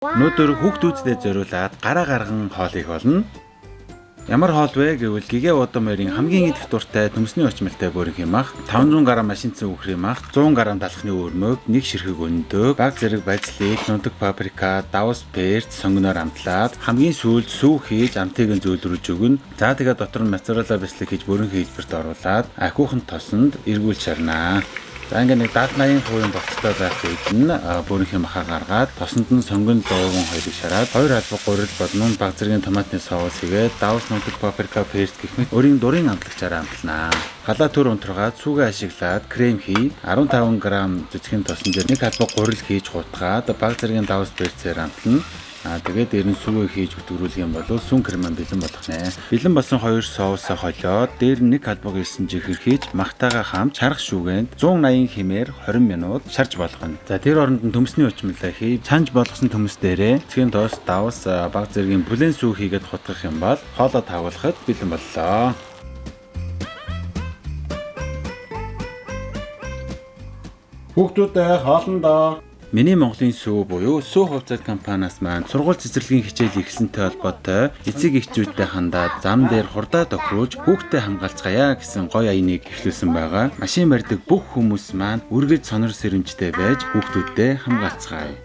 Өнөөдөр хүүхдүүдэд зориулаад гараа гарган хоол хийх болно. Ямар хоол вэ гэвэл Гигэ Удамэрийн хамгийн идэх дуртай төмсний очмолтой бөөрийн хэмах, 500 г машинцэн үхрийн мах, 100 г далхны өрмөг, 1 ширхэг өндөг, баг зэрэг базилик, нутаг паприка, давс перц сонгоноор амтлаад хамгийн сүүлд сүү хийж амтыг нь зөөлрүүлж өгнө. За тэгээд дотор нь моцарелла бислэг хийж бөөрийн хэлбэрт оруулаад ахиухан тосонд эргүүл шарнаа. За ингээд 70-80% болцтой байх үед нь бөөрийн махаа гаргаад тосонд нь сонгон доогон хоёрыг шараад 2 албаг гурил болон баг зэргийн томатны соус хийгээд давс нутаг паприка перц гэх мэт өөрийн дурын амтлагчаар амтлнаа. Халаа төр унтраад сүгэ ашиглаад крем хий 15 г зүцгийн тосон дээр 1 албаг гурил хийж гутгаад баг зэргийн давс перцээр амтлана. Тэгээд дээр нь сүгэ хийж өтгөрүүлэх юм бол сүн крем бэлэн болох нэ. Бэлэн болсон 2 соусоо холиод дээр нь 1 албаг 9 жихэр хийж махтайгаа хамт чарах шүүгэнд 180 хэмээр 20 минут шарж болгоно. За тэр оронд нь төмсний очмолоо хийж чанж болгосон төмс дээрээ цэгийн тоос давс баг зэргийн бүлээн сүү хийгээд хутгах юм бол хоолоо тавуулахад бэлэн боллоо. Хүүхдүүдээ хоолндоо Миний Монголын сүү буюу сүү хувьцаат компаниас маань сургууль цэцэрлэгийн хичээл эхэлсэнтэй холбоотой эцэг эхчүүдтэй хандаад зам дээр хурдаа тохируулж хүүхдэд хамгаалцгаая гэсэн гоё аяныг эхлүүлсэн байгаа. Машин барьдаг бүх хүмүүс маань үргэлж сонор сэрэмжтэй байж хүүхдүүдэд хамгаалцгаая.